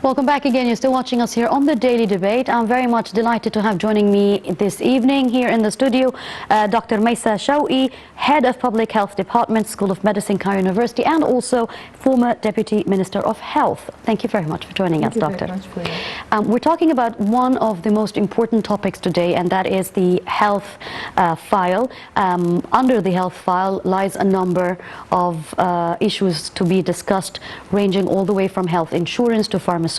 Welcome back again. You're still watching us here on The Daily Debate. I'm very much delighted to have joining me this evening here in the studio Dr. Maisa Shawki, Head of Public Health Department, School of Medicine, Cairo University, and also former Deputy Minister of Health. Thank you very much for joining us, Doctor. Thank you very much for We're talking about one of the most important topics today, and that is the health file. Under the health file lies a number of issues to be discussed, ranging all the way from health insurance to pharmaceuticals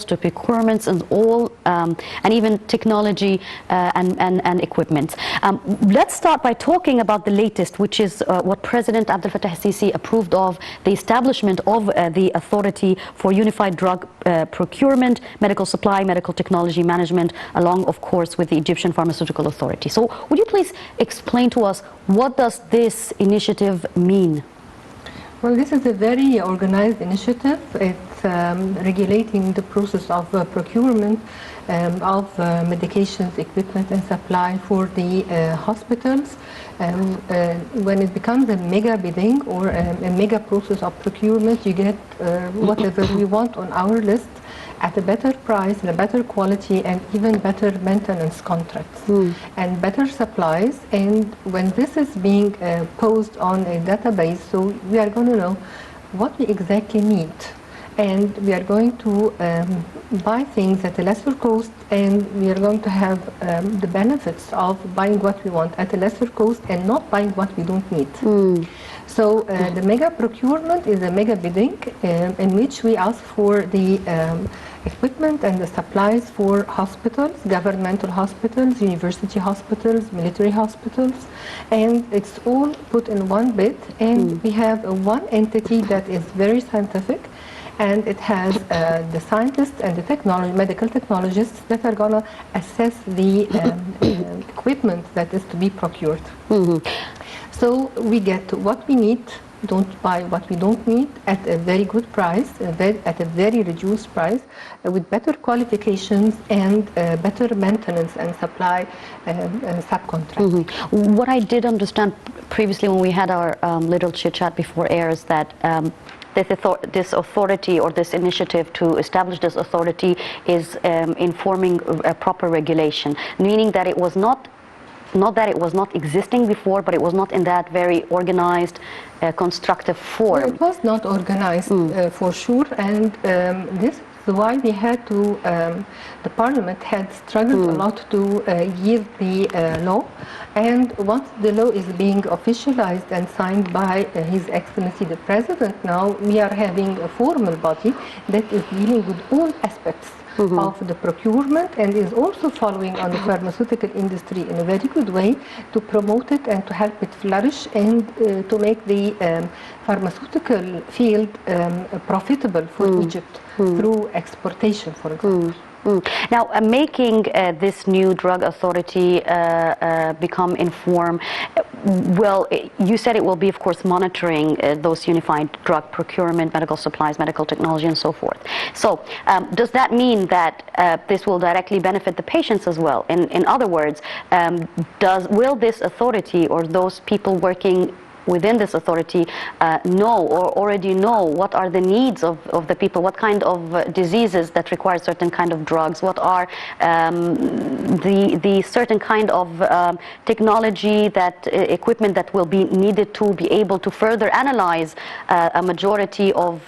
to procurements and all, and even technology and equipment. Let's start by talking about the latest, which is what President Abdel Fattah al-Sisi approved of, the establishment of the Authority for Unified Drug Procurement, Medical Supply, Medical Technology Management, along, of course, with the Egyptian Pharmaceutical Authority. So would you please explain to us, what does this initiative mean? Well, this is a very organized initiative. It's regulating the process of procurement of medications, equipment and supply for the hospitals. When it becomes a mega bidding or a mega process of procurement, you get whatever we want on our list at a better price and a better quality and even better maintenance contracts and better supplies. And when this is being posed on a database, so we are going to know what we exactly need, and we are going to buy things at a lesser cost, and we are going to have the benefits of buying what we want at a lesser cost and not buying what we don't need. So the mega procurement is a mega bidding in which we ask for the equipment and the supplies for hospitals, governmental hospitals, university hospitals, military hospitals, and it's all put in one bid, and we have one entity that is very scientific, and it has the scientists and the medical technologists that are going to assess the equipment that is to be procured. So we get what we need, don't buy what we don't need at a very good price, at a very reduced price, with better qualifications and better maintenance and supply subcontracting. What I did understand previously when we had our little chit-chat before air is that this authority, or this initiative to establish this authority, is informing a proper regulation, meaning that it was not that it was not existing before, but it was not in that very organized, constructive form. Well, it was not organized for sure, and this is why we had to, the Parliament had struggled a lot to give the law, and once the law is being officialized and signed by His Excellency the President, now we are having a formal body that is dealing with all aspects of the procurement, and is also following on the pharmaceutical industry in a very good way to promote it and to help it flourish, and to make the pharmaceutical field profitable for Egypt through exportation, for example. Now, making this new drug authority become informed, well, you said it will be, of course, monitoring those unified drug procurement, medical supplies, medical technology, and so forth. So, does that mean that this will directly benefit the patients as well? In other words, will this authority, or those people working within this authority, know or already know what are the needs of the people, what kind of diseases that require certain kind of drugs, what are the certain kind of technology, that equipment that will be needed to be able to further analyze a majority of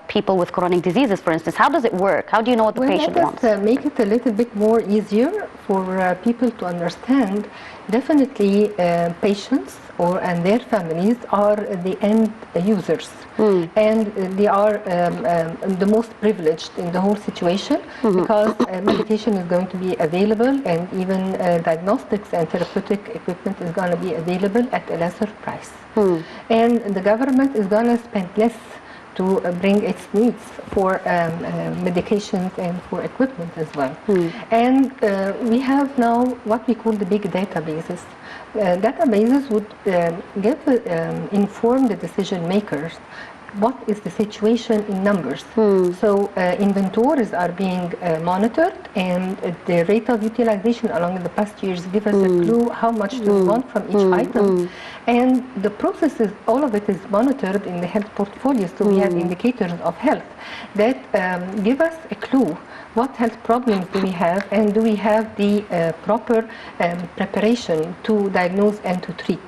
people with chronic diseases, for instance? How does it work? How do you know what the patient wants? Let us make it a little bit more easier for people to understand. Definitely patients and their families are the end users, and they are the most privileged in the whole situation, because medication is going to be available, and even diagnostics and therapeutic equipment is going to be available at a lesser price. And the government is going to spend less to bring its needs for medications and for equipment as well. And we have now what we call the big databases. Databases would inform the decision makers what is the situation in numbers. So inventories are being monitored, and the rate of utilization along the past years give us a clue how much do we want from each item. And the process is, all of it is monitored in the health portfolio, so we have indicators of health that give us a clue. What health problems do we have, and do we have the proper preparation to diagnose and to treat?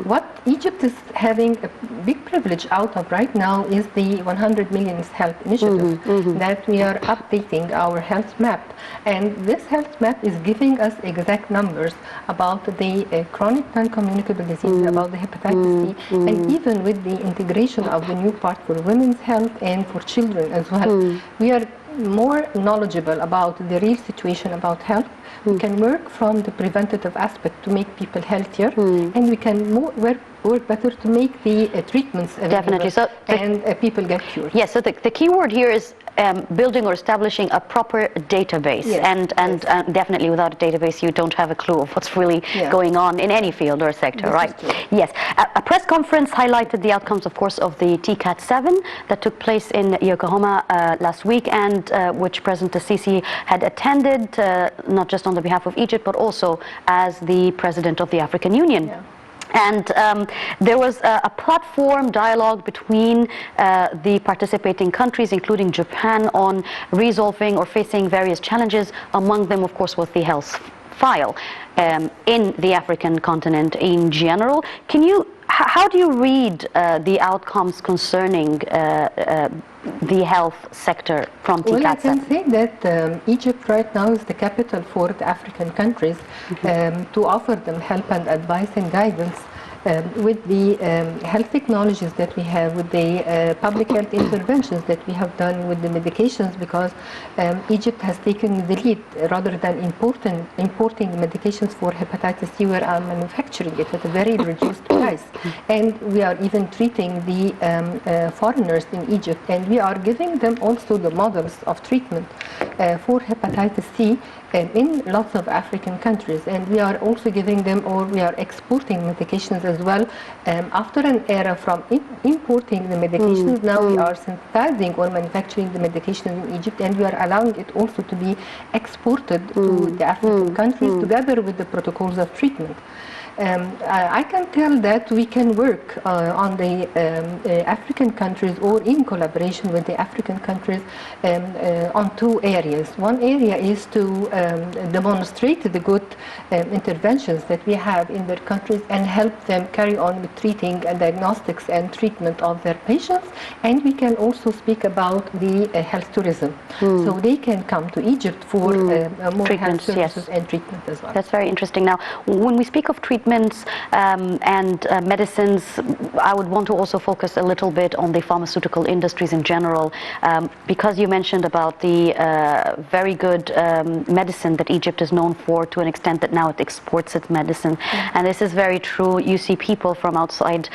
What Egypt is having a big privilege out of right now is the 100 Million Health Initiative, that we are updating our health map. And this health map is giving us exact numbers about the chronic non-communicable disease, about the hepatitis C, and even with the integration of the new part for women's health and for children as well. We are more knowledgeable about the real situation about health. We can work from the preventative aspect to make people healthier, and we can work better to make the treatments available. Definitely. So and people get cured. Yes, so the key word here is building or establishing a proper database. Yes, and definitely without a database you don't have a clue of what's really going on in any field or sector, This right? is true. Yes. A press conference highlighted the outcomes, of course, of the TCAT 7 that took place in Yokohama last week, and which President Sisi had attended, not just on the behalf of Egypt, but also as the President of the African Union. Yeah. And there was a platform dialogue between the participating countries, including Japan, on resolving or facing various challenges. Among them, of course, was the health file in the African continent in general. How do you read the outcomes concerning the health sector from TCAT? Well, I can say that Egypt right now is the capital for the African countries to offer them help and advice and guidance with the health technologies that we have, with the public health interventions that we have done, with the medications, because Egypt has taken the lead rather than importing medications for hepatitis C. We are manufacturing it at a very reduced price, and we are even treating the foreigners in Egypt, and we are giving them also the models of treatment for hepatitis C in lots of African countries, and we are also giving them, or we are exporting medications as well. After an era from importing the medications, now we are synthesizing or manufacturing the medications in Egypt, and we are allowing it also to be exported to the African countries together with the protocols of treatment. I can tell that we can work on the African countries, or in collaboration with the African countries, on two areas. One area is to demonstrate the good interventions that we have in their countries and help them carry on with treating diagnostics and treatment of their patients. And we can also speak about the health tourism. So they can come to Egypt for more health services and treatment as well. That's very interesting. Now, when we speak of treatments and medicines, I would want to also focus a little bit on the pharmaceutical industries in general, because you mentioned about the very good medicine that Egypt is known for, to an extent that now it exports its medicine. And this is very true. You see people from outside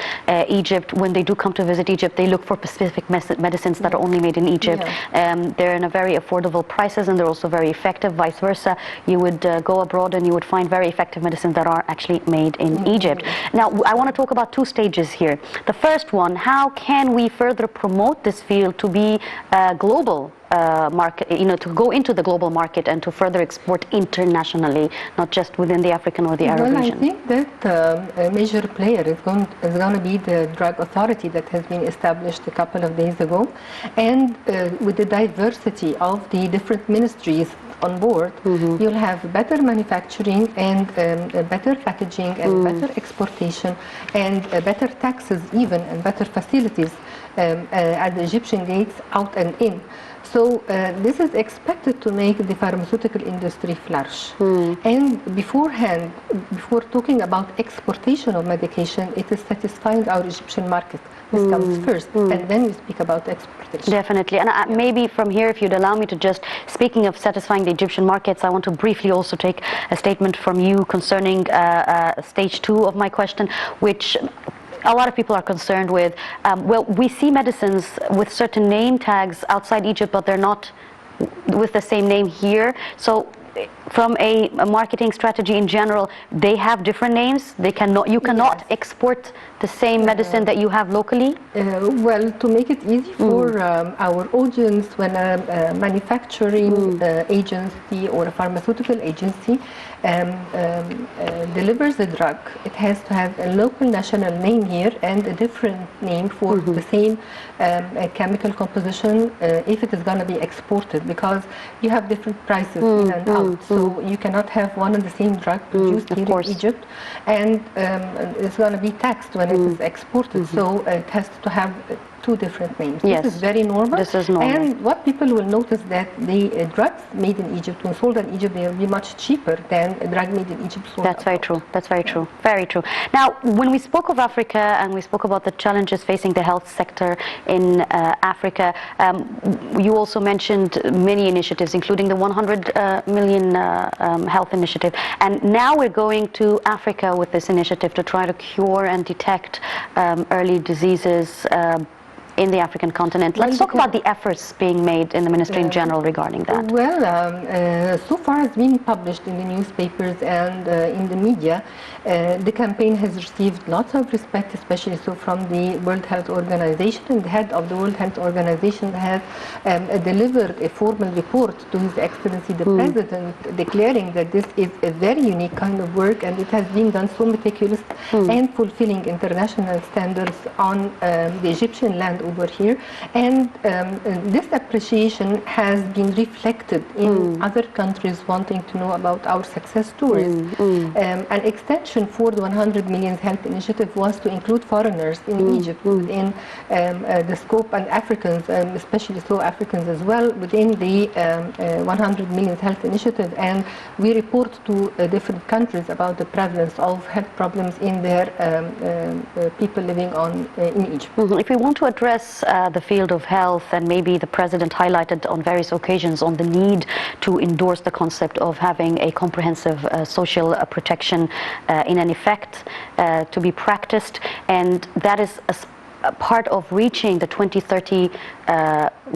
Egypt, when they do come to visit Egypt, they look for specific medicines that are only made in Egypt. They're in a very affordable prices, and they're also very effective. Vice versa, you would go abroad and you would find very effective medicines that are actually made in Egypt. Now, I want to talk about two stages here. The first one, how can we further promote this field to be global market, to go into the global market and to further export internationally, not just within the African or the Arab region? I think that a major player is going to be the drug authority that has been established a couple of days ago, and with the diversity of the different ministries on board, you'll have better manufacturing and better packaging and better exportation and better taxes even, and better facilities at the Egyptian gates out and in. So this is expected to make the pharmaceutical industry flourish. And beforehand, before talking about exportation of medication, it is satisfying our Egyptian market. This comes first, and then we speak about exportation. Definitely. And maybe from here, if you'd allow me to just, speaking of satisfying the Egyptian markets, I want to briefly also take a statement from you concerning stage 2 of my question, which a lot of people are concerned with. Well, we see medicines with certain name tags outside Egypt, but they're not with the same name here. So from a marketing strategy in general, they have different names. You cannot Yes. export the same medicine that you have locally? Well, to make it easy for our audience, when a manufacturing agency or a pharmaceutical agency delivers a drug, it has to have a local national name here and a different name for the same chemical composition if it is going to be exported, because you have different prices in and out. So you cannot have one and the same drug produced here in Egypt, and it's going to be taxed when it is exported. So it has to have two different names. Yes. This is very normal. This is normal. And what people will notice that the drugs made in Egypt, when sold in Egypt, they will be much cheaper than a drug made in Egypt sold That's very true. That's very true. Very true. Now, when we spoke of Africa and we spoke about the challenges facing the health sector in Africa, you also mentioned many initiatives, including the 100 million health initiative. And now we're going to Africa with this initiative to try to cure and detect early diseases in the African continent. Let's talk about the efforts being made in the Ministry in general regarding that. Well, so far it's been published in the newspapers and in the media. The campaign has received lots of respect, especially so from the World Health Organization, and the head of the World Health Organization has delivered a formal report to His Excellency the President, declaring that this is a very unique kind of work and it has been done so meticulous and fulfilling international standards on the Egyptian land over here, and this appreciation has been reflected in other countries wanting to know about our success stories. An extension for the 100 million health initiative was to include foreigners in Egypt within the scope, and Africans, especially so Africans as well, within the 100 million health initiative, and we report to different countries about the prevalence of health problems in their people living in Egypt. If we want to address the field of health, and maybe the President highlighted on various occasions on the need to endorse the concept of having a comprehensive social protection in an effect to be practiced, and that is a part of reaching the 2030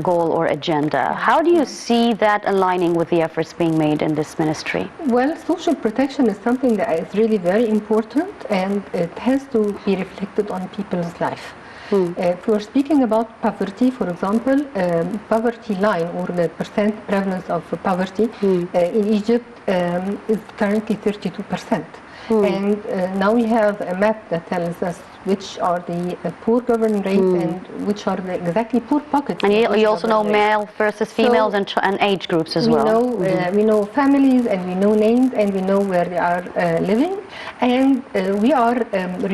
goal or agenda. How do you see that aligning with the efforts being made in this ministry? Well, social protection is something that is really very important, and it has to be reflected on people's life. If we're speaking about poverty, for example, poverty line, or the percent prevalence of poverty in Egypt is currently 32%. And now we have a map that tells us which are the poor government rates and which are the exactly poor pockets. And you also know male versus females, so, and age groups as well. We know families, and we know names, and we know where they are living, and we are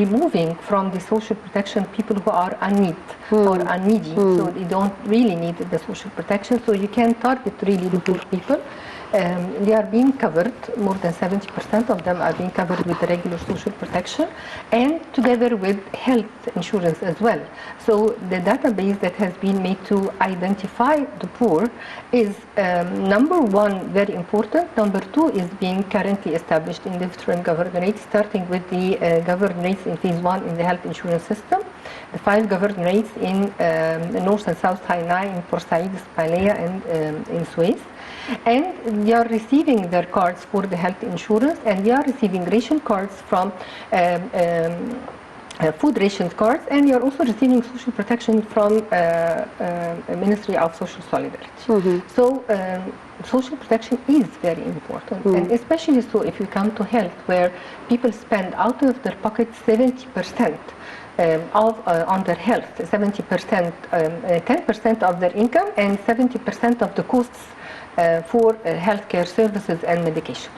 removing from the social protection people who are unneeded or unneedy, so they don't really need the social protection, so you can target really the poor people. They are being covered, more than 70% of them are being covered with the regular social protection, and together with health insurance as well. So the database that has been made to identify the poor is number one, very important. Number two is being currently established in different governorates, starting with the governorates in phase one in the health insurance system, the 5 governorates in North and South Sinai, in Port Said, Spalea, and in Suez. And they are receiving their cards for the health insurance, and they are receiving ration cards from food ration cards, and they are also receiving social protection from Ministry of Social Solidarity. So social protection is very important, and especially so if you come to health, where people spend out of their pocket 70% on their health, 70%, 10% of their income, and 70% of the costs for healthcare services and medication.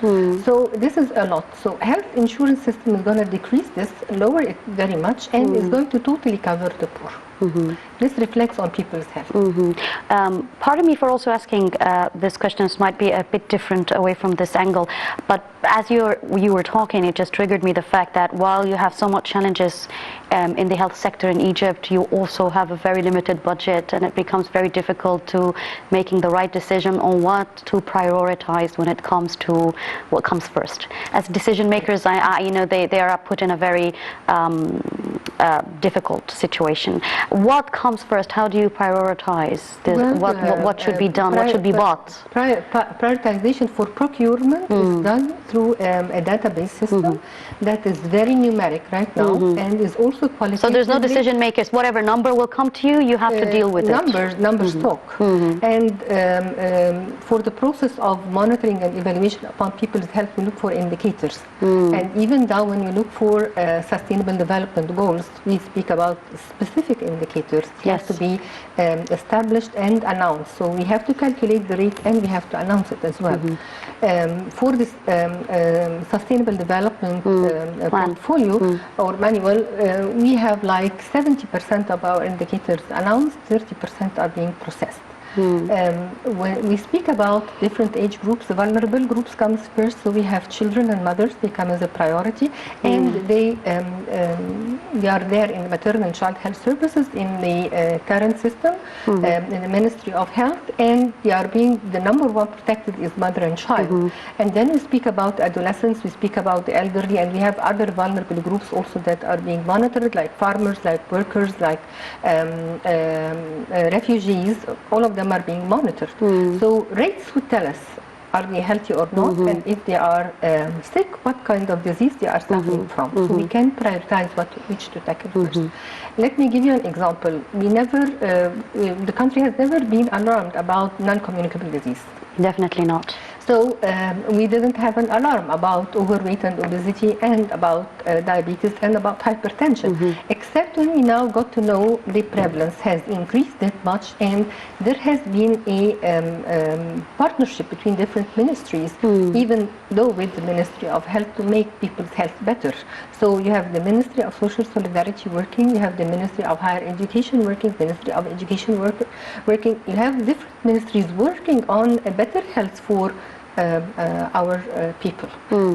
So this is a lot. So health insurance system is going to decrease this, lower it very much, and is going to totally cover the poor. This reflects on people's health. Pardon me for also asking this question. This might be a bit different away from this angle, but as you were talking, it just triggered me the fact that while you have so much challenges in the health sector in Egypt, you also have a very limited budget, and it becomes very difficult to making the right decision on what to prioritize when it comes to what comes first. As decision makers, they are put in a very difficult situation. What comes first? How do you prioritize this? What should be done? What should be bought? Prioritization for procurement is done through a database system that is very numeric right now and is also qualitative. So there's no decision makers. Whatever number will come to you, you have to deal with numbers talk. And for the process of monitoring and evaluation upon people's health, we look for indicators. And even now, when we look for sustainable development goals, we speak about specific indicators. They have to be established and announced. So we have to calculate the rate and we have to announce it as well. For this sustainable development portfolio or manual, we have like 70% of our indicators announced, 30% are being processed. When we speak about different age groups, the vulnerable groups comes first, so we have children and mothers, they come as a priority, and they are there in maternal and child health services in the current system, in the Ministry of Health, and they are being, the number one protected is mother and child. And then we speak about adolescents, we speak about the elderly, and we have other vulnerable groups also that are being monitored, like farmers, like workers, like refugees. All of them are being monitored. So rates would tell us, are they healthy or not, and if they are sick, what kind of disease they are suffering from. So we can prioritize which to tackle first. Let me give you an example. We never, the country has never been alarmed about non-communicable disease. Definitely not. So we didn't have an alarm about overweight and obesity and about diabetes and about hypertension, except when we now got to know the prevalence has increased that much, and there has been a partnership between different ministries, even though with the Ministry of Health, to make people's health better. So you have the Ministry of Social Solidarity working, you have the Ministry of Higher Education working, Ministry of Education working, you have different ministries working on a better health for our people.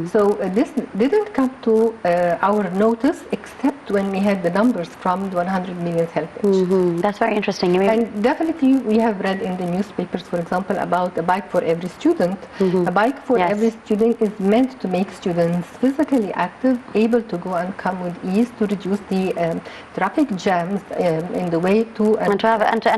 So this didn't come to our notice except when we had the numbers from the 100 million health age. That's very interesting. And definitely we have read in the newspapers, for example, about a bike for every student. A bike for every student is meant to make students physically active, able to go and come with ease, to reduce the traffic jams in the way to and to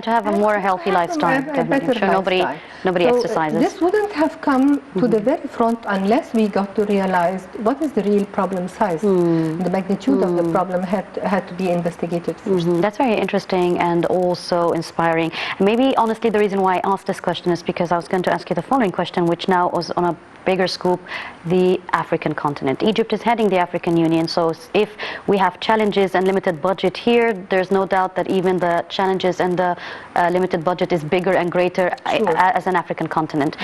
have a more healthy lifestyle. Better sure lifestyle. Nobody So, exercises. This wouldn't have come to the very front unless we got to realize what is the real problem size. The magnitude of the problem had to be investigated first. That's very interesting and also inspiring. And maybe honestly the reason why I asked this question is because I was going to ask you the following question, which now was on a bigger scope, the African continent. Egypt is heading the African Union, so if we have challenges and limited budget here, there's no doubt that even the challenges and the limited budget is bigger and greater as an African continent.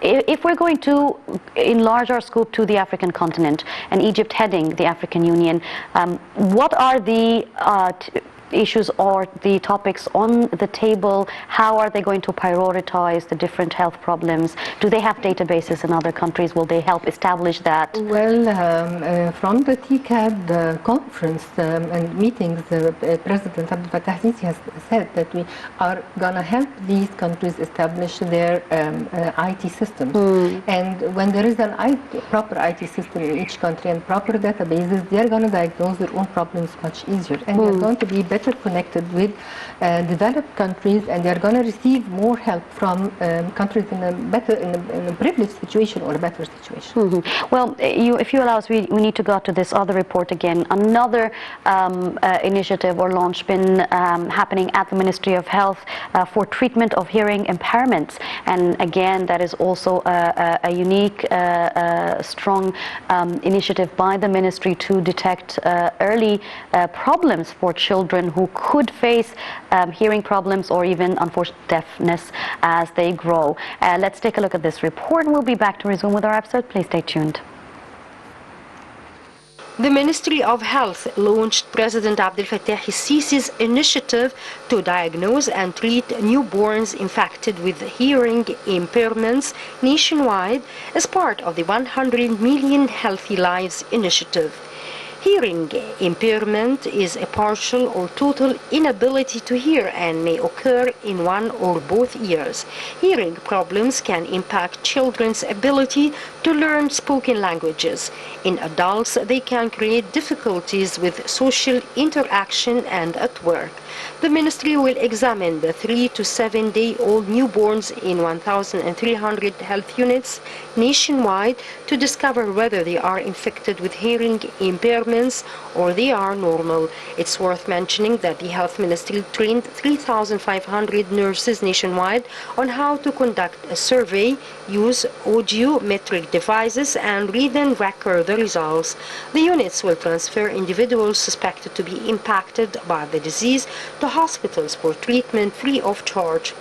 If we're going to enlarge our scope to the African continent and Egypt heading the African Union, what are the issues or the topics on the table? How are they going to prioritize the different health problems? Do they have databases in other countries? Will they help establish that? Well, from the TCAD conference and meetings, President Abdel Fattah Sisi has said that we are going to help these countries establish their IT systems. And when there is an proper IT system in each country and proper databases, they are going to diagnose their own problems much easier, and they are going to be better connected with developed countries, and they are going to receive more help from countries in a privileged situation or a better situation. Well, if you allow us, we need to go to this other report again. Another initiative or launch been happening at the Ministry of Health for treatment of hearing impairments, and again that is also a unique, strong initiative by the ministry to detect early problems for children who could face hearing problems or even unfortunately deafness as they grow. Let's take a look at this report and we'll be back to resume with our episode. Please stay tuned. The Ministry of Health launched President Abdel Fattah Sisi's initiative to diagnose and treat newborns infected with hearing impairments nationwide as part of the 100 Million Healthy Lives initiative. Hearing impairment is a partial or total inability to hear and may occur in one or both ears. Hearing problems can impact children's ability to learn spoken languages. In adults, they can create difficulties with social interaction and at work. The ministry will examine the 3 to 7 day old newborns in 1,300 health units nationwide to discover whether they are infected with hearing impairments or they are normal. It's worth mentioning that the health ministry trained 3,500 nurses nationwide on how to conduct a survey, use audiometric devices, and read and record the results. The units will transfer individuals suspected to be impacted by the disease to hospitals for treatment free of charge.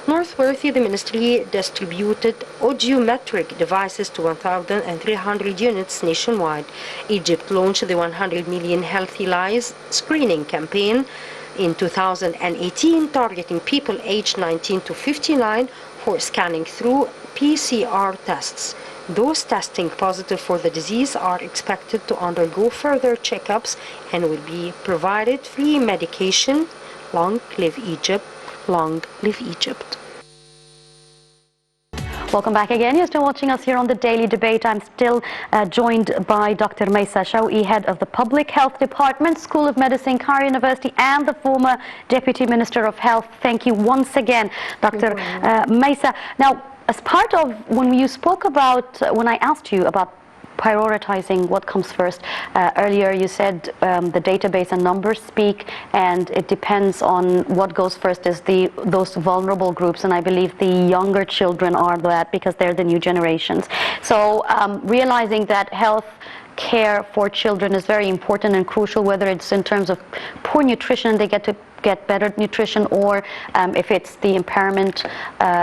Northworthy, the ministry distributed audiometric devices to 1,300 units nationwide. Egypt launched the 100 million Healthy Lives screening campaign in 2018, targeting people aged 19 to 59 for scanning through PCR tests. Those testing positive for the disease are expected to undergo further checkups and will be provided free medication. Long live Egypt. Long live Egypt. Welcome back again. You're still watching us here on the Daily Debate. I'm still joined by Dr. Maisa, Shawki, head of the Public Health Department, School of Medicine, Cairo University, and the former Deputy Minister of Health. Thank you once again, Dr. Maisa. Now, as part of when you spoke about, when I asked you about prioritizing what comes first. Earlier you said the database and numbers speak, and it depends on what goes first is those vulnerable groups, and I believe the younger children are that because they're the new generations. So realizing that health care for children is very important and crucial, whether it's in terms of poor nutrition, they get better nutrition, or if it's the impairment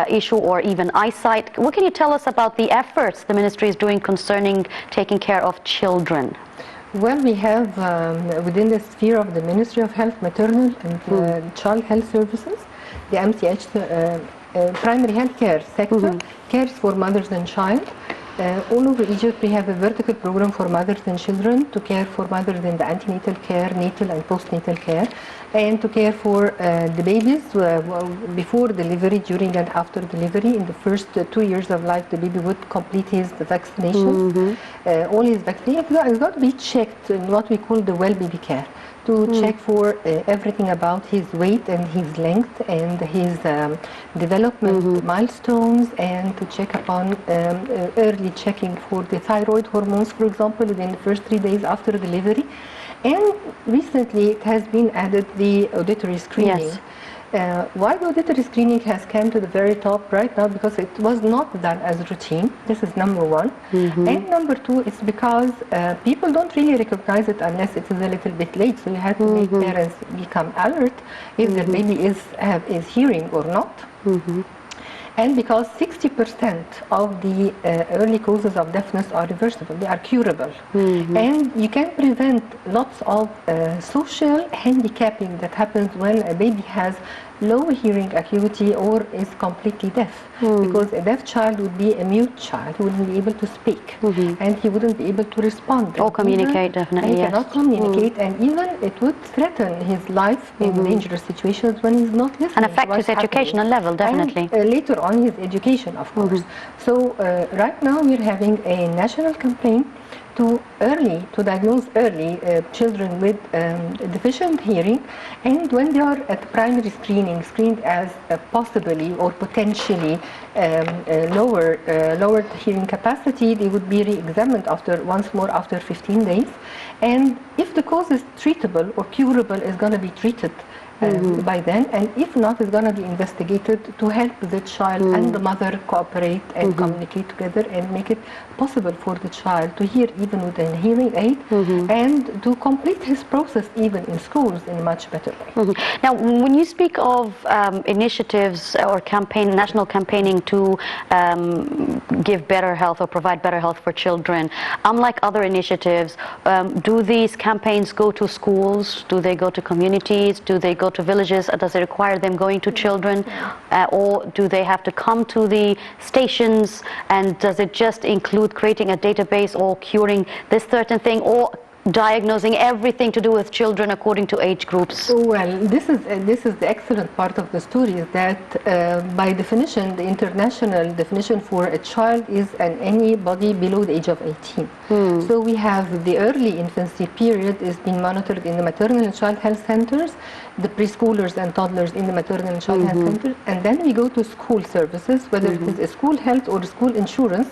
issue or even eyesight. What can you tell us about the efforts the ministry is doing concerning taking care of children? Well, we have within the sphere of the Ministry of Health, Maternal and Child Health Services, the MCH, primary health care sector cares for mothers and child. All over Egypt, we have a vertical program for mothers and children to care for mothers in the antenatal care, natal and postnatal care, and to care for the babies before delivery, during and after delivery. In the first 2 years of life, the baby would complete his vaccinations. All his vaccinations has got to be checked in what we call the well baby care, to check for everything about his weight and his length and his development milestones, and to check upon early checking for the thyroid hormones, for example, within the first 3 days after delivery. And recently it has been added the auditory screening. Yes. Why the auditory screening has come to the very top right now? Because it was not done as routine. This is number one. And number two is because people don't really recognize it unless it is a little bit late. So you have to make parents become alert if their baby is hearing or not. And because 60% of the early causes of deafness are reversible, they are curable. And you can prevent lots of social handicapping that happens when a baby has low hearing acuity or is completely deaf. Because a deaf child would be a mute child, he wouldn't be able to speak, and he wouldn't be able to respond. Or communicate, definitely, He yes. cannot communicate, and even it would threaten his life in dangerous situations when he's not listening. And affect his educational level, definitely. And later on his education, of course. So right now we're having a national campaign to diagnose early children with deficient hearing, and when they are at primary screened as possibly or potentially lowered hearing capacity, they would be re-examined once more after 15 days. And if the cause is treatable or curable, is going to be treated by then, and if not, it's going to be investigated to help the child and the mother cooperate and communicate together and make it possible for the child to hear even with a hearing aid and to complete his process even in schools in a much better way. Now, when you speak of initiatives or national campaigning to give better health or provide better health for children, unlike other initiatives, do these campaigns go to schools? Do they go to communities? Do they go to villages? Does it require them going to children? Or do they have to come to the stations? And does it just include creating a database or curing this certain thing? Or diagnosing everything to do with children according to age groups? Well, this is the excellent part of the story, is that by definition, the international definition for a child is anybody below the age of 18. So we have the early infancy period is being monitored in the maternal and child health centers, the preschoolers and toddlers in the maternal and child health centers, and then we go to school services, whether it is a school health or school insurance.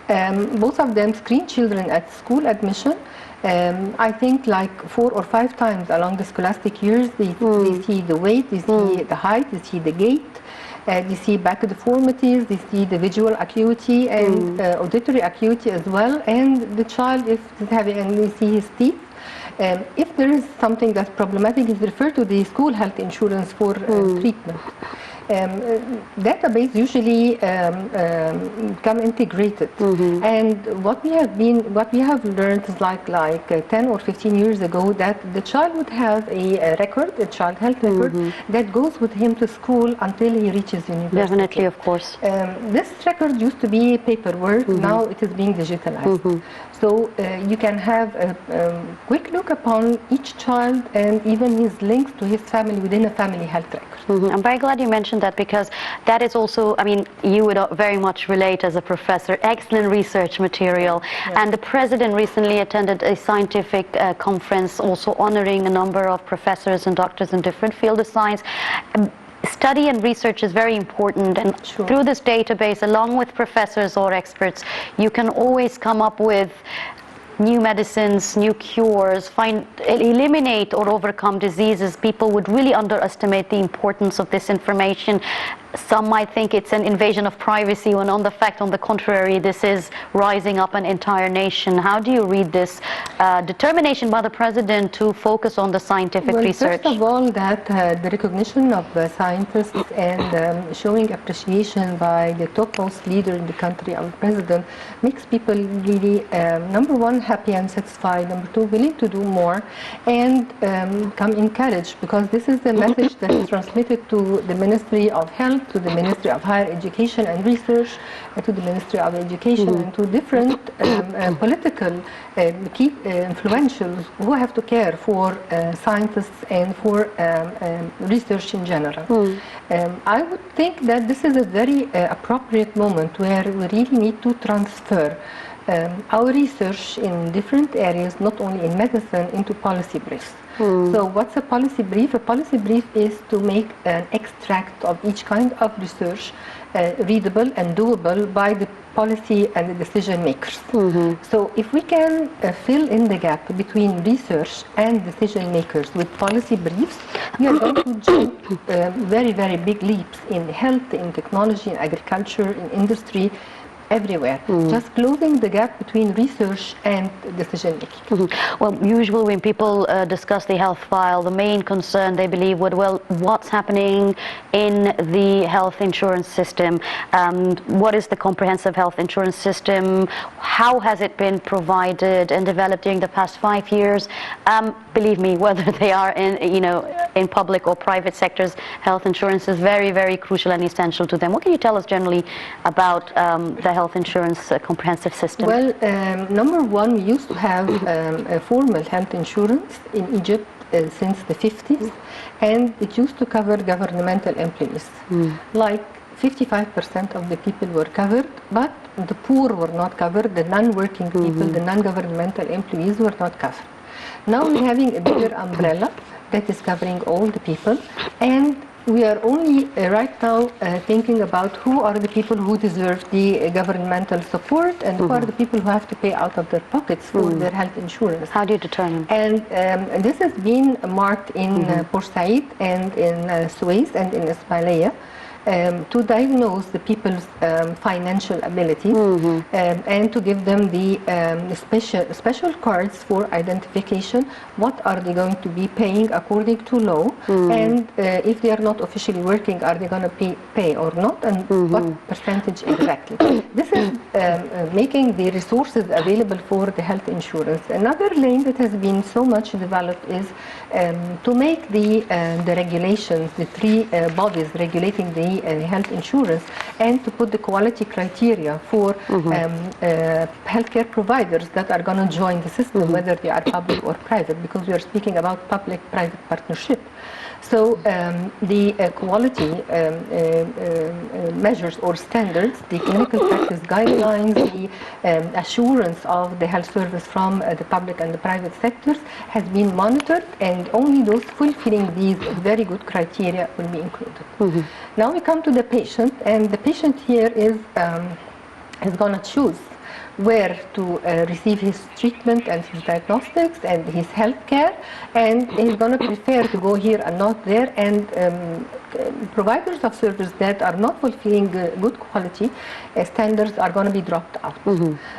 Both of them screen children at school admission. I think like 4 or 5 times along the scholastic years, they see the weight, they see the height, they see the gait, they see back deformities, they see the visual acuity and auditory acuity as well, and the child, if he's having, and they see his teeth. If there is something that's problematic, is referred to the school health insurance for treatment. Database usually come integrated, and what we have learned is like 10 or 15 years ago, that the child would have a record, a child health record that goes with him to school until he reaches university. Definitely, of course. This record used to be paperwork, now it is being digitalized. So you can have a quick look upon each child and even his links to his family within a family health record. I'm very glad you mentioned that, because that is also, I mean, you would very much relate as a professor, excellent research material. And the president recently attended a scientific conference also honoring a number of professors and doctors in different fields of science. Study and research is very important, and through this database, along with professors or experts, you can always come up with new medicines, new cures, eliminate or overcome diseases. People would really underestimate the importance of this information. Some might think it's an invasion of privacy, when on the contrary, this is rising up an entire nation. How do you read this determination by the president to focus on the scientific research? First of all, that the recognition of scientists and showing appreciation by the topmost leader in the country, our president, makes people really, number one, happy and satisfied, number two, willing to do more, and come encouraged, because this is the message that is transmitted to the Ministry of Health, to the Ministry of Higher Education and Research, to the Ministry of Education, and to different political key influentials who have to care for scientists and for research in general. I would think that this is a very appropriate moment where we really need to transfer our research in different areas, not only in medicine, into policy briefs. So what's a policy brief? A policy brief is to make an extract of each kind of research readable and doable by the policy and the decision makers. So if we can fill in the gap between research and decision makers with policy briefs, we are going to jump very, very big leaps in health, in technology, in agriculture, in industry, everywhere. Just closing the gap between research and decision making. Well, usually when people discuss the health file, the main concern they believe would, well, what's happening in the health insurance system? What is the comprehensive health insurance system? How has it been provided and developed during the past 5 years? Believe me, whether they are in public or private sectors, health insurance is very, very crucial and essential to them. What can you tell us generally about the health insurance comprehensive system? Well, number one, we used to have a formal health insurance in Egypt since the 50s, and it used to cover governmental employees. Like 55% of the people were covered, but the poor were not covered, the non-working people, the non-governmental employees were not covered. Now we're having a bigger umbrella that is covering all the people, and we are only right now thinking about who are the people who deserve the governmental support and who are the people who have to pay out of their pockets for their health insurance. How do you determine? And this has been marked in Port Said and in Suez and in Ismailia. To diagnose the people's financial abilities and to give them the special cards for identification. What are they going to be paying according to law, and if they are not officially working, are they going to pay or not, and what percentage exactly. This is making the resources available for the health insurance. Another lane that has been so much developed is to make the regulations, the three bodies regulating the the health insurance, and to put the quality criteria for healthcare providers that are going to join the system, whether they are public or private, because we are speaking about public-private partnership. So the quality measures or standards, the clinical practice guidelines, the assurance of the health service from the public and the private sectors has been monitored, and only those fulfilling these very good criteria will be included. Now we come to the patient, and the patient here is going to choose where to receive his treatment and his diagnostics and his health care, and he's going to prefer to go here and not there, and providers of service that are not fulfilling good quality standards are going to be dropped out.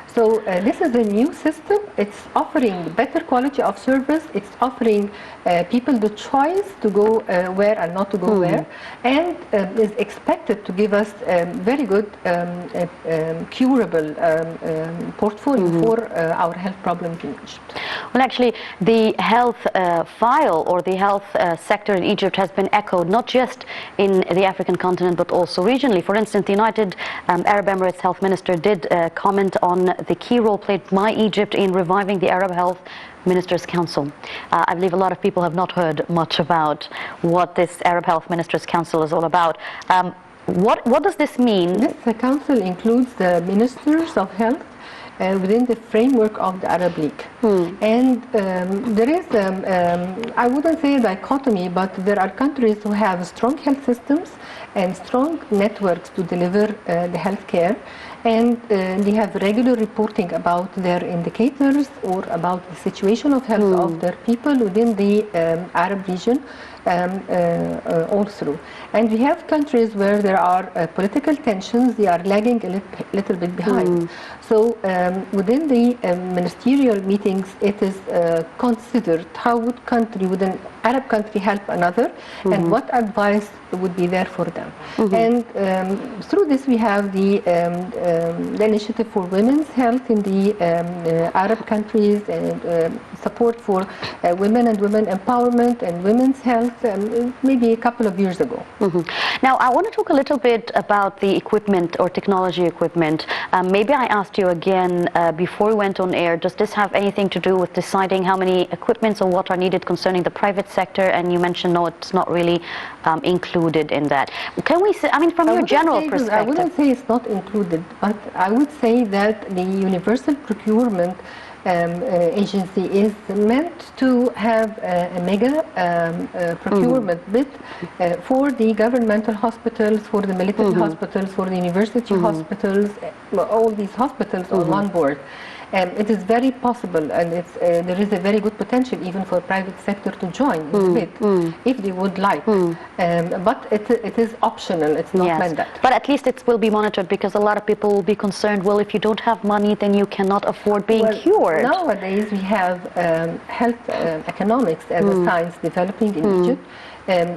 So this is a new system. It's offering better quality of service. It's offering people the choice to go where and not to go where, and is expected to give us very good curable portfolio for our health problems in Egypt. Well, actually, the health file or the health sector in Egypt has been echoed not just in the African continent but also regionally. For instance, the United Arab Emirates Health Minister did comment on the key role played by Egypt in reviving the Arab Health Ministers' Council. I believe a lot of people have not heard much about what this Arab Health Ministers' Council is all about. What does this mean? This council includes the ministers of health within the framework of the Arab League. And there is, I wouldn't say a dichotomy, but there are countries who have strong health systems and strong networks to deliver the health care, and they have regular reporting about their indicators or about the situation of health of their people within the Arab region all through. And we have countries where there are political tensions, they are lagging a little bit behind. So within the ministerial meetings, it is considered how would an Arab country help another, and what advice would be there for them. And through this we have the initiative for women's health in the Arab countries, and support for women and women empowerment and women's health maybe a couple of years ago. Now I want to talk a little bit about the equipment or technology equipment. Maybe I asked you again before we went on air, does this have anything to do with deciding how many equipments or what are needed concerning the private sector? And you mentioned no, it's not really included in that. Can we say, I mean, from your general perspective? I wouldn't say it's not included, but I would say that the universal procurement agency is meant to have a mega procurement bid for the governmental hospitals, for the military hospitals, for the university hospitals, all these hospitals on one board. It is very possible, and there is a very good potential even for private sector to join this bid if they would like. But it is optional, it's not mandatory. But at least it will be monitored, because a lot of people will be concerned, well, if you don't have money, then you cannot afford being cured. Nowadays we have health economics as a science developing in Egypt.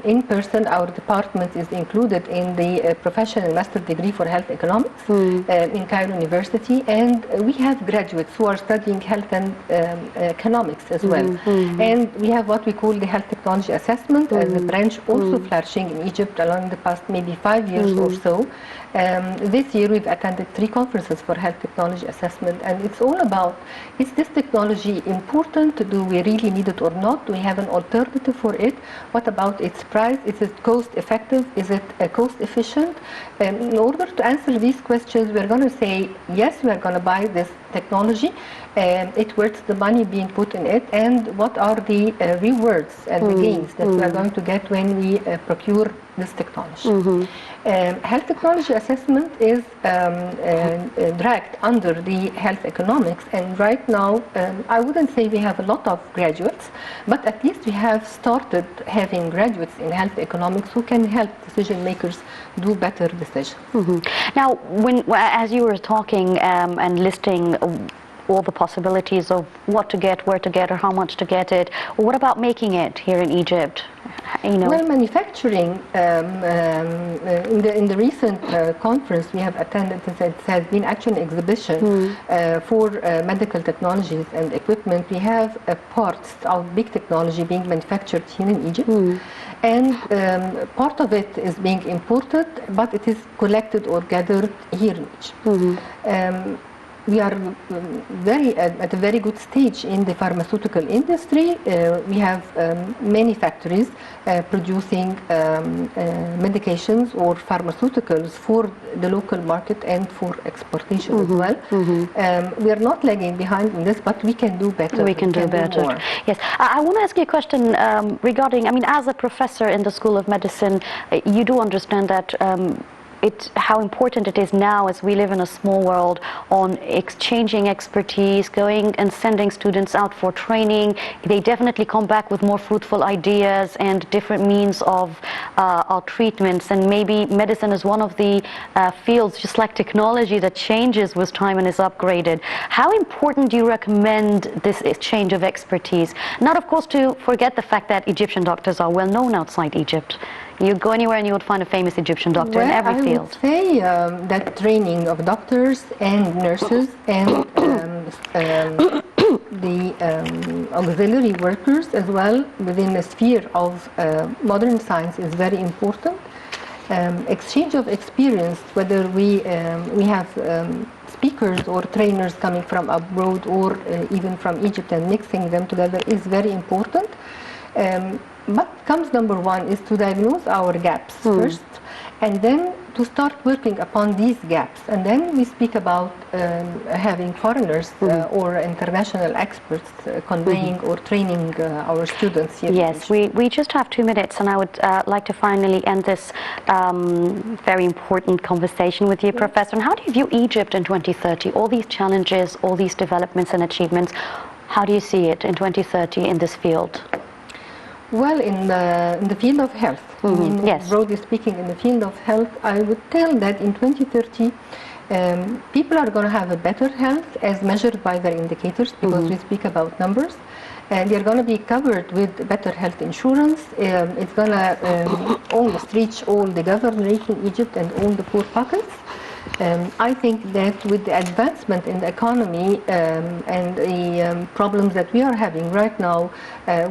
In person, our department is included in the professional master degree for health economics in Cairo University, and we have graduates who are studying health and economics as well. And we have what we call the health technology assessment as a branch also flourishing in Egypt along the past maybe 5 years or so. This year we've attended 3 conferences for health technology assessment, and it's all about, is this technology important? Do we really need it or not? Do we have an alternative for it? What about its price? Is it cost effective? Is it cost efficient? In order to answer these questions, we're going to say, yes, we're going to buy this technology. It's worth the money being put in it, and what are the rewards and the gains that we are going to get when we procure this technology. Health technology assessment is dragged under the health economics, and right now I wouldn't say we have a lot of graduates, but at least we have started having graduates in health economics who can help decision makers do better decisions. Now, as you were talking and listing all the possibilities of what to get, where to get, or how much to get it, what about making it here in Egypt? you know? Well, manufacturing, in the recent conference we have attended, it has been actually an exhibition for medical technologies and equipment. We have parts of big technology being manufactured here in Egypt. And part of it is being imported, but it is collected or gathered here in Egypt. We are at a very good stage in the pharmaceutical industry. We have many factories producing medications or pharmaceuticals for the local market and for exportation as well. We are not lagging behind in this, but we can do better. We can do better. More. Yes. I want to ask you a question regarding, I mean, as a professor in the School of Medicine, you do understand that how important it is now, as we live in a small world, on exchanging expertise, going and sending students out for training. They definitely come back with more fruitful ideas and different means of our treatments, and maybe medicine is one of the fields, just like technology, that changes with time and is upgraded. How important do you recommend this exchange of expertise? Not, of course, to forget the fact that Egyptian doctors are well known outside Egypt. You go anywhere and you would find a famous Egyptian doctor in every field. I would say that training of doctors and nurses and the auxiliary workers as well within the sphere of modern science is very important. Exchange of experience, whether we have speakers or trainers coming from abroad or even from Egypt, and mixing them together is very important. But comes number one is to diagnose our gaps first, and then to start working upon these gaps. And then we speak about having foreigners or international experts conveying or training our students here. Yes, we just have 2 minutes, and I would like to finally end this very important conversation with you, Professor. And how do you view Egypt in 2030? All these challenges, all these developments and achievements, how do you see it in 2030 in this field? Well, in the field of health, Yes. broadly speaking, in the field of health, I would tell that in 2030, people are going to have a better health as measured by their indicators, because we speak about numbers. And they're going to be covered with better health insurance. It's going to almost reach all the governors in Egypt and all the poor pockets. I think that with the advancement in the economy and the problems that we are having right now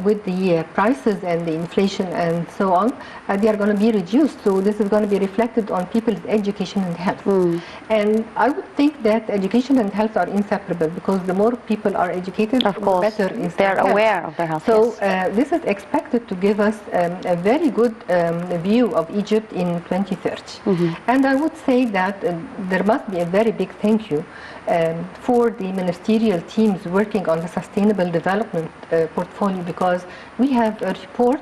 with the prices and the inflation and so on, they are going to be reduced. So this is going to be reflected on people's education and health. And I would think that education and health are inseparable, because the more people are educated, Of course, the better is they're their aware health. of their health. So yes. this is expected to give us a very good view of Egypt in 2030. And I would say that there must be a very big thank you for the ministerial teams working on the sustainable development portfolio, because we have a report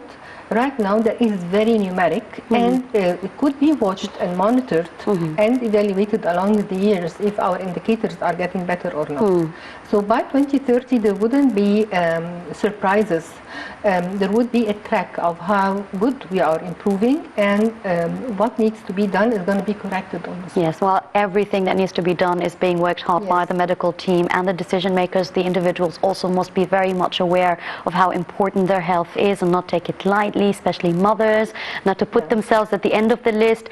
right now that is very numeric, and it could be watched and monitored and evaluated along the years if our indicators are getting better or not. So by 2030 there wouldn't be surprises. There would be a track of how good we are improving, and what needs to be done is going to be corrected on the spot. Yes, well, everything that needs to be done is being worked hard by the medical team, and the decision makers, the individuals, also must be very much aware of how important their health is and not take it lightly, especially mothers, not to put themselves at the end of the list,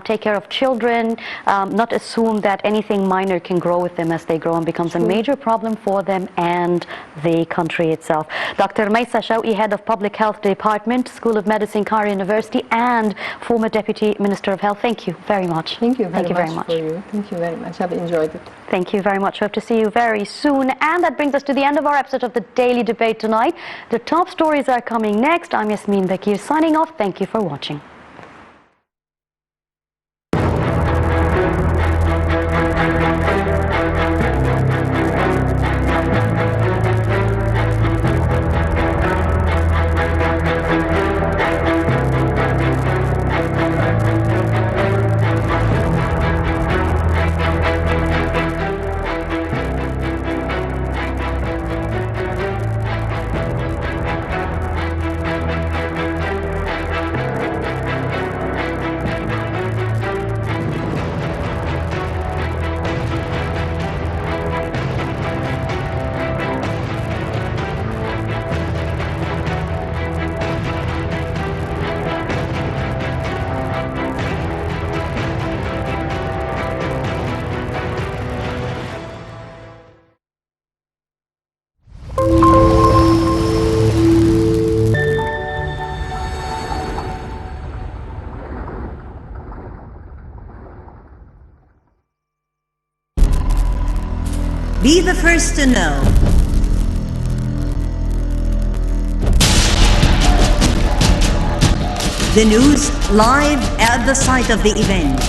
take care of children, not assume that anything minor can grow with them as they grow and becomes a major problem for them and the country itself. Dr. Maisa Shawki, Head of Public Health Department, School of Medicine, Cairo University, and former Deputy Minister of Health, thank you very much. Thank you very much for you. Thank you very much. I've enjoyed it. Thank you very much. We hope to see you very soon. And that brings us to the end of our episode of the Daily Debate tonight. The top stories are coming next. I'm Yasmin Bakir signing off. Thank you for watching. Be the first to know. The news live at the site of the event.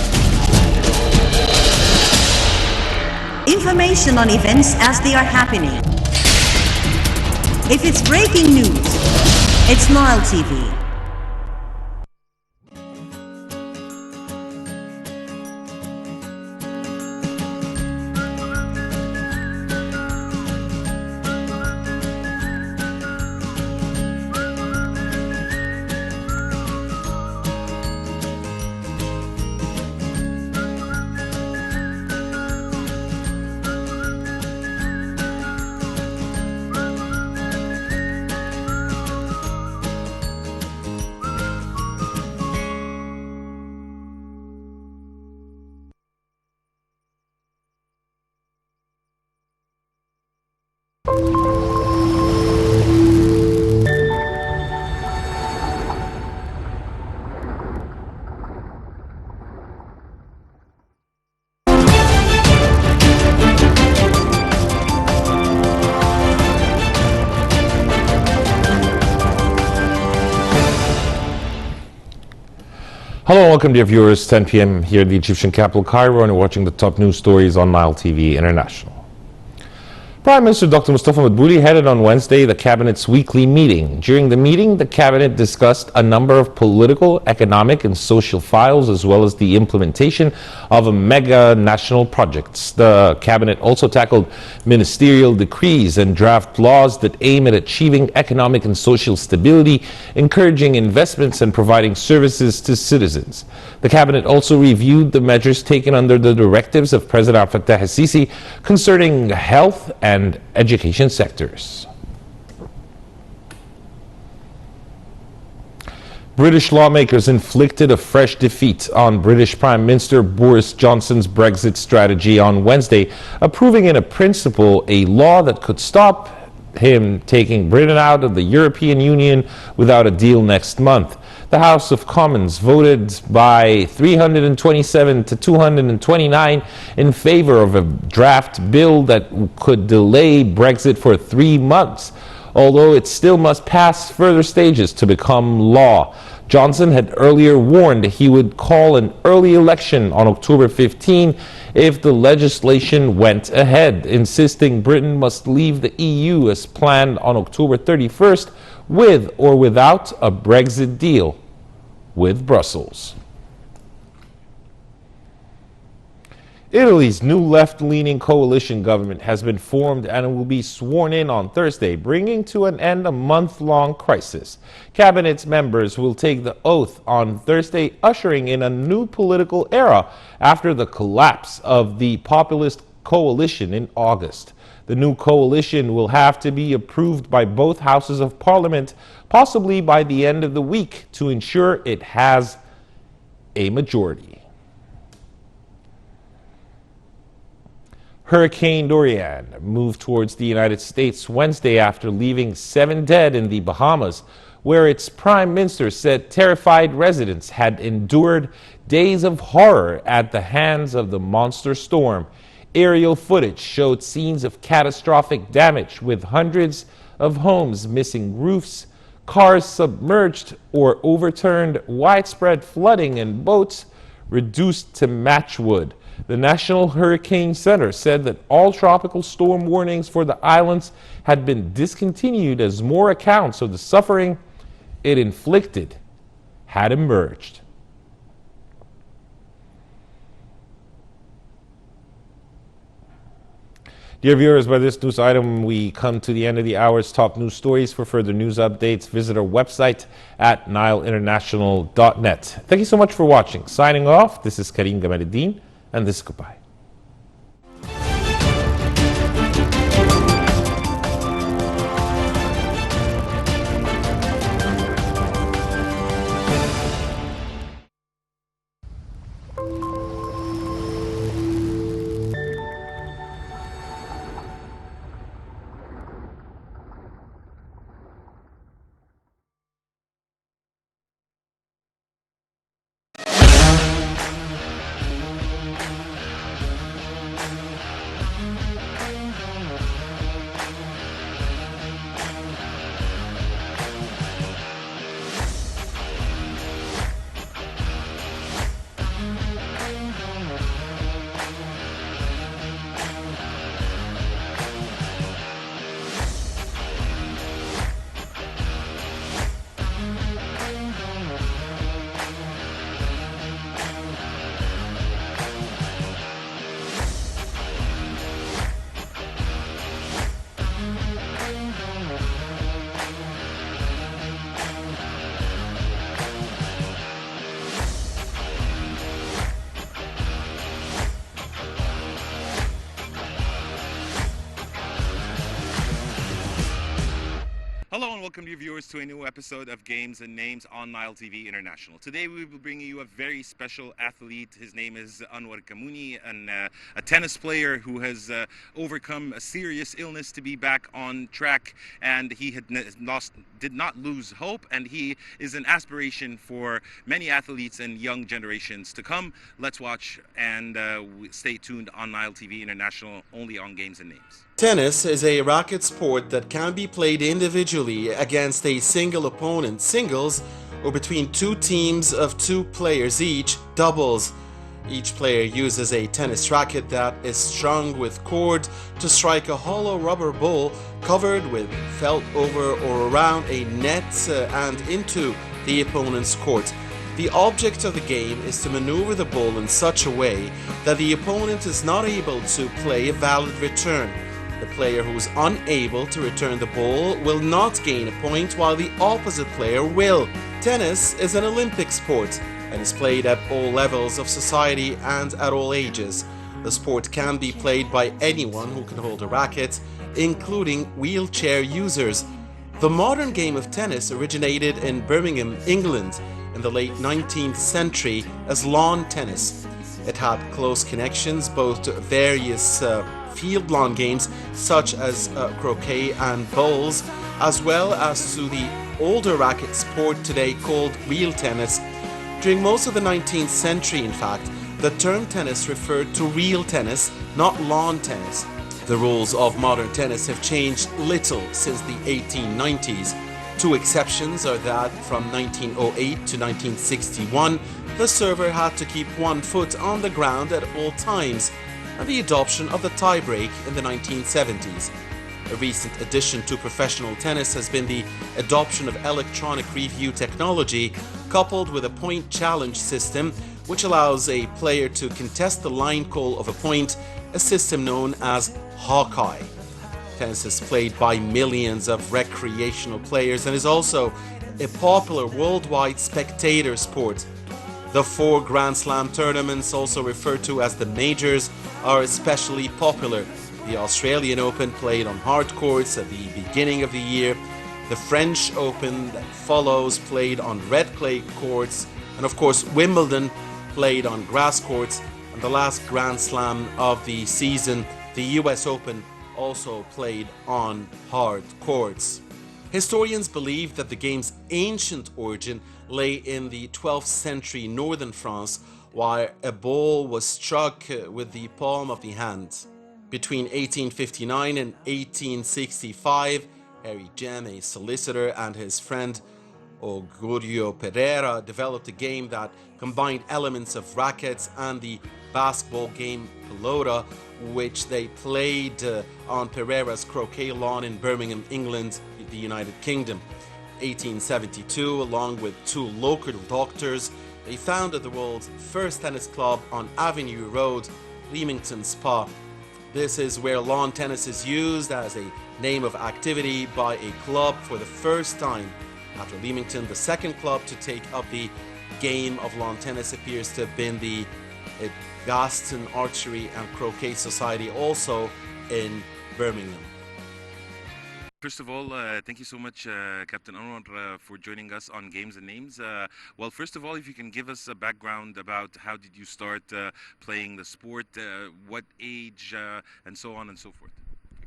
Information on events as they are happening. If it's breaking news, it's Nile TV. Hello, welcome dear viewers. 10 p.m. here in the Egyptian capital Cairo, and you're watching the top news stories on Nile TV International. Prime Minister Dr. Mustafa Madbouli headed on Wednesday the Cabinet's weekly meeting. During the meeting, the Cabinet discussed a number of political, economic, and social files, as well as the implementation of mega national projects. The Cabinet also tackled ministerial decrees and draft laws that aim at achieving economic and social stability, encouraging investments, and providing services to citizens. The Cabinet also reviewed the measures taken under the directives of President Abdel Fattah al-Sisi concerning health and education sectors. British lawmakers inflicted a fresh defeat on British Prime Minister Boris Johnson's Brexit strategy on Wednesday, approving in a principle a law that could stop him taking Britain out of the European Union without a deal next month. The House of Commons voted by 327 to 229 in favor of a draft bill that could delay Brexit for 3 months, although it still must pass further stages to become law. Johnson had earlier warned he would call an early election on October 15 if the legislation went ahead, insisting Britain must leave the EU as planned on October 31st with or without a Brexit deal with Brussels. Italy's new left-leaning coalition government has been formed and will be sworn in on Thursday, bringing to an end a month-long crisis. Cabinet's members will take the oath on Thursday, ushering in a new political era after the collapse of the populist coalition in August. The new coalition will have to be approved by both houses of parliament, possibly by the end of the week, to ensure it has a majority. Hurricane Dorian moved towards the United States Wednesday after leaving 7 dead in the Bahamas, where its prime minister said terrified residents had endured days of horror at the hands of the monster storm. Aerial footage showed scenes of catastrophic damage, with hundreds of homes missing roofs, cars submerged or overturned, widespread flooding, and boats reduced to matchwood. The National Hurricane Center said that all tropical storm warnings for the islands had been discontinued as more accounts of the suffering it inflicted had emerged. Dear viewers, by this news item, we come to the end of the hour's top news stories. For further news updates, visit our website at NileInternational.net. Thank you so much for watching. Signing off, this is Karim Gamaluddin, and this is goodbye. welcome your viewers to a new episode of Games and Names on Nile TV International. Today we will be bringing you a very special athlete. His name is Anwar Kamouni, a tennis player who has overcome a serious illness to be back on track, and he did not lose hope, and he is an aspiration for many athletes and young generations to come. Let's watch and stay tuned on Nile TV International, only on Games and Names. Tennis is a racket sport that can be played individually against a single opponent, singles, or between two teams of two players each, doubles. Each player uses a tennis racket that is strung with cord to strike a hollow rubber ball covered with felt over or around a net and into the opponent's court. The object of the game is to maneuver the ball in such a way that the opponent is not able to play a valid return. The player who is unable to return the ball will not gain a point, while the opposite player will. Tennis is an Olympic sport and is played at all levels of society and at all ages. The sport can be played by anyone who can hold a racket, including wheelchair users. The modern game of tennis originated in Birmingham, England, in the late 19th century as lawn tennis. It had close connections both to various field lawn games such as croquet and bowls, as well as to the older racket sport today called wheel tennis. During most of the 19th century, in fact, the term tennis referred to real tennis, not lawn tennis. The rules of modern tennis have changed little since the 1890s. Two exceptions are that from 1908 to 1961, the server had to keep one foot on the ground at all times, and the adoption of the tie-break in the 1970s. A recent addition to professional tennis has been the adoption of electronic review technology coupled with a point challenge system, which allows a player to contest the line call of a point, a system known as Hawkeye. Tennis is played by millions of recreational players and is also a popular worldwide spectator sport. The 4 Grand Slam tournaments, also referred to as the majors, are especially popular. The Australian Open, played on hard courts at the beginning of the year, the French Open that follows, played on red clay courts, and of course Wimbledon, played on grass courts, and the last Grand Slam of the season, the US Open, also played on hard courts. Historians believe that the game's ancient origin lay in the 12th century northern France, while a ball was struck with the palm of the hand. Between 1859 and 1865, Harry Jem, a solicitor, and his friend Augurio Pereira developed a game that combined elements of rackets and the basketball game pelota, which they played on Pereira's croquet lawn in Birmingham, England, the United Kingdom. 1872, along with 2 local doctors, they founded the world's first tennis club on Avenue Road, Leamington Spa. This is where lawn tennis is used as a name of activity by a club for the first time. After Leamington, the second club to take up the game of lawn tennis appears to have been the Gaston Archery and Croquet Society, also in Birmingham. First of all, thank you so much, Captain Anwar, for joining us on Games and Names. Well, first of all, if you can give us a background about how did you start playing the sport, what age, and so on and so forth.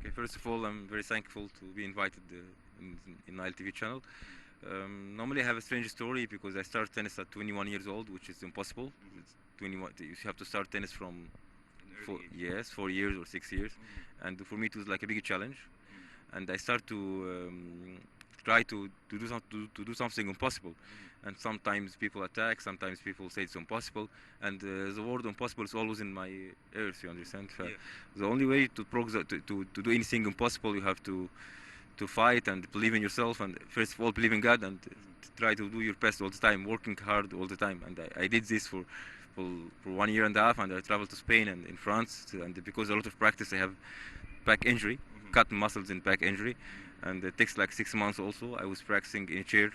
Okay, first of all, I'm very thankful to be invited in Nile TV channel. Normally I have a strange story because I started tennis at 21 years old, which is impossible. It's 21, you have to start tennis from 4 years or 6 years, and for me it was like a big challenge. And I start to try to do something impossible, and sometimes people attack, sometimes people say it's impossible, and the word impossible is always in my ears, you understand? The only way to do anything impossible, you have to fight and believe in yourself, and first of all believe in God, and try to do your best all the time, working hard all the time. And I did this for 1.5 years, and I traveled to Spain and in France, and because a lot of practice I have back injury, cut muscles in back injury, and it takes like 6 months also. I was practicing in a chair.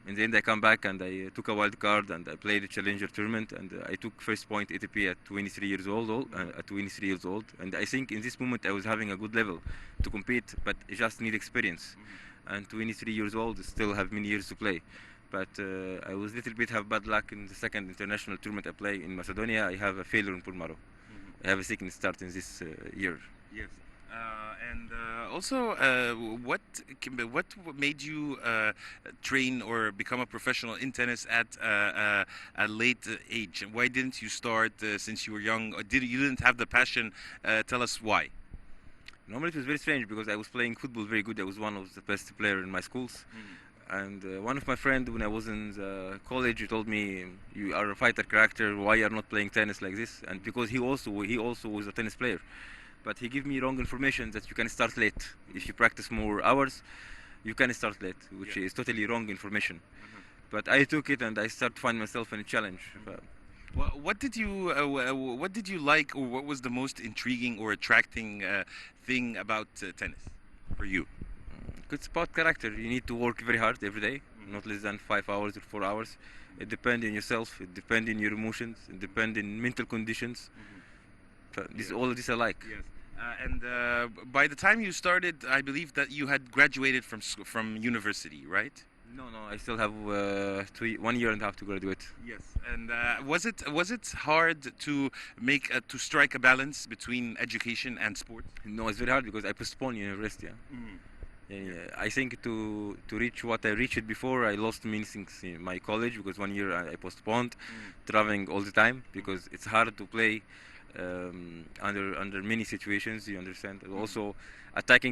In the end I come back and I took a wild card and I played a challenger tournament, and I took first point ATP at 23 years old, and I think in this moment I was having a good level to compete, but I just need experience. and 23 years old, still have many years to play. But I was a little bit have bad luck in the second international tournament I play in Macedonia. I have a failure in Pulmaro. I have a second start in this year. Yes. Also, what made you train or become a professional in tennis at a late age? Why didn't you start since you were young? Or you didn't have the passion? Tell us why. Normally it was very strange because I was playing football very good. I was one of the best players in my schools. And one of my friends, when I was in college, he told me, "You are a fighter character. Why you are not playing tennis like this?" And because he also was a tennis player, but he gave me wrong information that you can start late if you practice more hours. You can start late, which is totally wrong information. But I took it and I started finding myself in a challenge. Well, what did you like, or what was the most intriguing or attracting thing about tennis for you? It's about character. You need to work very hard every day, not less than 5 hours or 4 hours. It depends on yourself. It depends on your emotions. It depends on mental conditions. All of this I like. Yes. By the time you started, I believe that you had graduated from university, right? No, I still have 1 year and a half to graduate. Yes. And was it hard to strike a balance between education and sport? No, it's very hard because I postponed university. I think to reach what I reached before, I lost many things in my college because 1 year I postponed, traveling all the time because it's hard to play under many situations. You understand? Also attacking